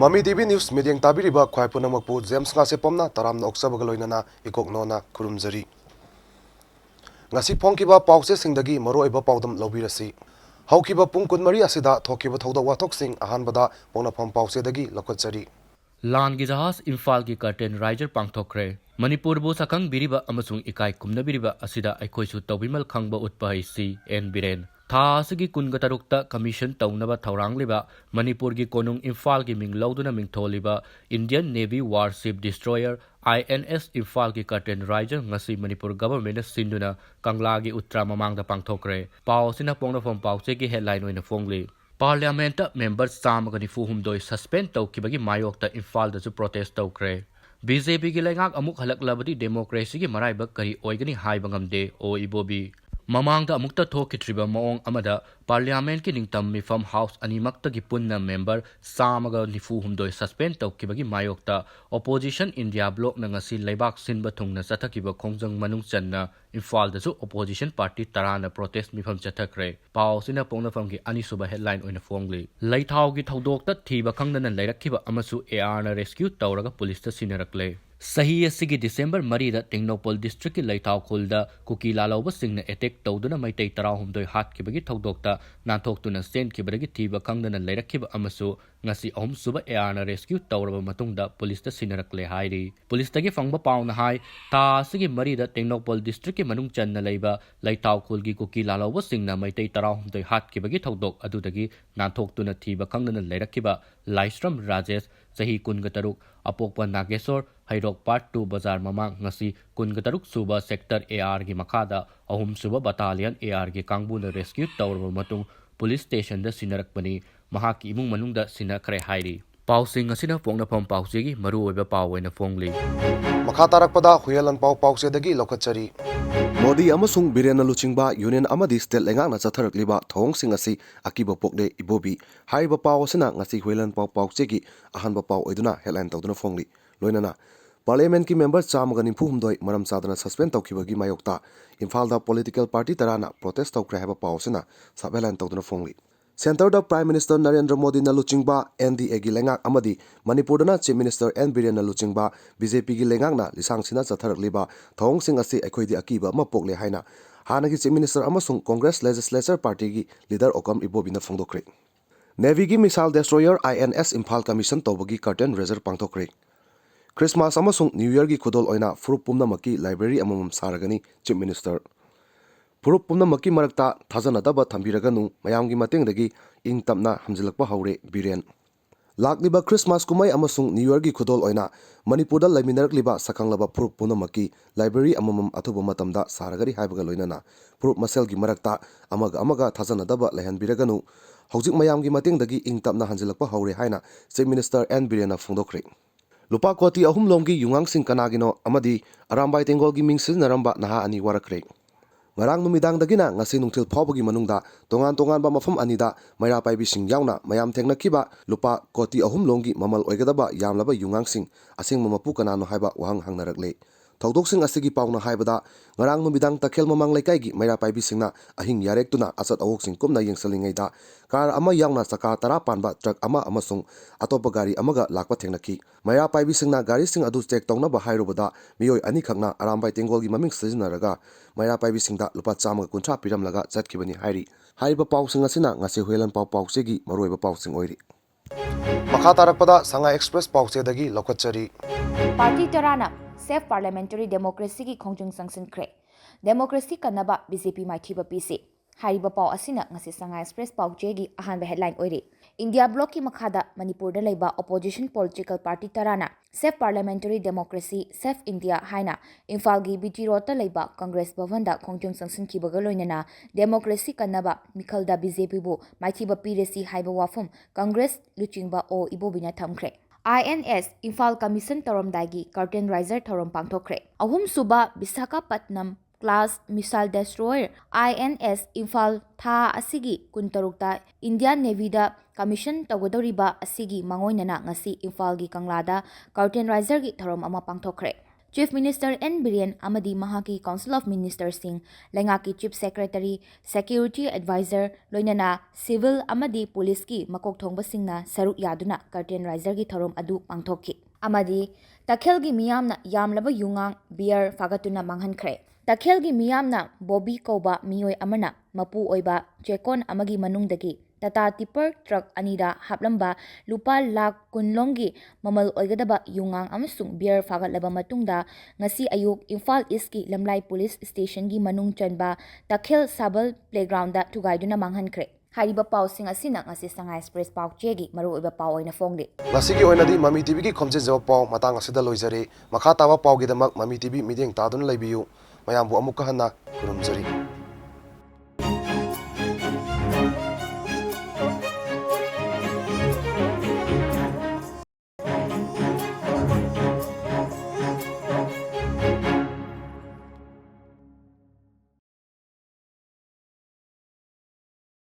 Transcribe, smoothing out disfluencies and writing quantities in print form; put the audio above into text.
MAMI TV News Media Tabiriba Kwaipunamapu James Ngase Pomna Taramna Oksabagaloinana Ikoknona Kurumzari Ngasi Pongkiba Pause Singdagi Moroiba Paudam Lobirasi Haukiba Pungkun Maria Sida Tokiba Thoda Watok Sing Ahanbada Ponapam Pause Dagi Lokotsari Lan gi jahas Imphal gi curtain riser pangthokre Manipur bu sakang biriba amasung ikai kumna biriba asida aikhoisu tawbimal khangba utpa haisi en biren tha asigi kunga tarukta commission tawnaba thaurang liba Manipur gi konung Imphal gi ming loduna ming tholiba Indian Navy warship destroyer INS Imphal gi curtain riser ngasi Manipur government sinduna kangla gi utra mamangda pangthokre paw sina pongna phom pawche gi headline oina phongli Parliament members Samagani Fuhumdoi suspend Tokibagi Mayokta Imphal da protest Tokre. BJP gi lengak amuk halak labadi democracy gi maraiba kari oigani haibangamde o ibobi. Mamangda amukta thokitriba maong amada Parliament ki ningtam mifam house animakta gi punna member Samaga Nifuhumdoi suspend Tokibagi Mayokta opposition India bloc na ngasi leibak sinba thungna chathakiba khongjang manung channa Imphal da opposition party tarana protest mifam chathakre. Pau sina pongnafam gi anisuba headline oina phongli. Laithau gi thodokta thiba khangdana leirakhiba amasu AR na rescue tawraga police ta sinarakle. Sahi asigi December marida Tengnopol district ki Laithau khulda kuki lalawba singna attack tawduna maitai tarahumdoi hat kibagi thodokta nanthokuna send kibagi thiba khangdana leirakhiba amasu ngasi ahum suba AR na rescue tawraba matungda police ta sinarakle hairi. Police tagi fangba pauna hai ta asigi marida Tengnopol district ki manung channa leiba Laithau khulgi kuki lalawba singna maitai tarahumdoi hat kibagi thodok adudagi nanthokuna thiba khangdana leirakhiba Laistram Rajesh Sahi Kungataruk Apokpa Nagesor Hairok Part 2 Bazar Mamang ngasi Kungataruk Suba Sector AR gi Makada Ahum Suba Battalion AR gi Kangbuna Rescue Tawraba matung Police Station da sinarakpani mahaki imung manungda sinakre hairi Pausing asina pongna pam pausegi maru oiba pawaina phongli Makatarakpada Huyalan Pau Pause Dagi Lokotsari Modi amasung Birena Luchingba Union Amadi State Lengana Zatharak Liba Thong Singasi Akiba Pokde Ibobi Haiba Pau Sina Ngasi Huyalan Pau Pausegi Ahanba Pau Oiduna Headline Tawduna Phongli Loinana Parliament ki members Chamagani Fuhumdoi Maram Sadana suspend Tawkibagi Mayokta Imphal political party tarana protest Tawkre Haiba Pau Sina Headline Tawduna Phongli Center da Prime Minister Narendra Modi na Luchingba NDA gi lengak amadi Manipur na Chief Minister N Biren na Luchingba BJP gi lengak na lisang sina chatharak liba thong sing asi akhoi akiba ma pokle haina hanagi Chief Minister amasung Congress Legislature Party gi leader Okam Ibobina phongdokre Navy gi missile destroyer INS Imphal Commission tobagi curtain raiser pangthokre Christmas amasung New Year gi khudol oina furup pumna maki library amamam saragani Chief Minister Purup pumna maki marakta thajanadaba thambiraganu mayamgi matengdagi ing tapna hamjilakpa haure Biren Lakliba Christmas kumai amasung New Year gi khudol oina Manipurda laiminarakliba sakanglaba purup pumna maki library amamam athuba matamda saragari haibaga loinana purup masel gi marakta amaga thajanadaba lehanbiraganu hojik mayamgi matengdagi ing tapna hamjilakpa haure haina Chief Minister N Birena phongdokre Lupa koti ahum lomgi yungang sing kanagino amadi arambai tengol gi mingsil naramba naha ani warakre Ngarang numidang dagina ngasi nungtil phawbagi manungda tongan ba mafam anida maira paibi sing yauna mayam thengna kiba lupa koti ahum longi mamal oigadaba yamlaba yungang sing asing mamapu kanano haiba wahang hangnarakle Thodok sing asigi pauna haibada ngarang numidang takhel mamang lekai gi maira paibi singna ahing yarek tuna asat awok sing kumna yengsalingaida kar ama yauna saka tara panba truck ama amasung atopa gari amaga lakpa thengnaki maira paibi singna gari sing adu check tongna ba hairubada miyoi ani khakna arambai tengol gi maming sijinaraga maira paibi singda lupa chamaga kuncha piramlaga chatkibani hairi haiba pausing asina ngase Huyalan Pau Pausegi maroiba pausing oiri Makatarakpada Sanga Express Pause Dagi Lokotsari Party Tarana Safe Parliamentary Democracy ki Khongjung Sangsin Kre Democracy Kanaba BJP Maithiba PC Hariba Pau Asina ngasi Sanga Express Pausegi ahanba headline oiri India bloc ki makhada Manipur da leiba opposition political party Tarana Safe Parliamentary Democracy Safe India haina Imphal gi BT Road ta leiba Congress Bhavan da Khongjung Sangsin ki baga loinana Democracy Kanaba Mikhalda BJP bu Maithiba PRC haiba wafum Congress Luchingba o Ibobina thamkre INS Imphal Commission Toromdagi Curtain Riser Thorom Pangthokre Ahum Suba Visakhapatnam Class Missile Destroyer INS Imphal Tha Asigi Kuntarukta Indian Navy da Commission Tawgadoriba Asigi Mangoinana ngasi Imphal gi Kanglada Curtain Riser gi Thorom ama Pangthokre Chief Minister N. Biren amadi mahaki Council of Ministers sing Lengaki Chief Secretary, Security Advisor, loinana Civil amadi Police ki makok thongba singna saruk yaduna curtain riser gi thorom adu pangthokki. Amadi Takhel gi miyamna yamlaba yungang beer fagatuna manghankre. Takhel gi miyamna Bobby Koba miyoi amana mapu oiba chekon amagi manungdagi Tata tipper truck anida haplamba lupa lak kunlonggi mamal oigadaba yungang amasung beer fagatlaba matungda ngasi ayuk Imphal East ki Lamlai Police Station gi manung chanba Takhel Sabal Playground da tugaiduna manghankre. Hariba pau sing asina ngasi Shanghai Express pau chegi maru oiba pau oina fongli. Ngasigi oinadi MAMI TV gi khomjinba pau matang asida loizari makha taba pau gi damak MAMI TV mideng tadun laibiyu mayambu amukka hanna khurumjari.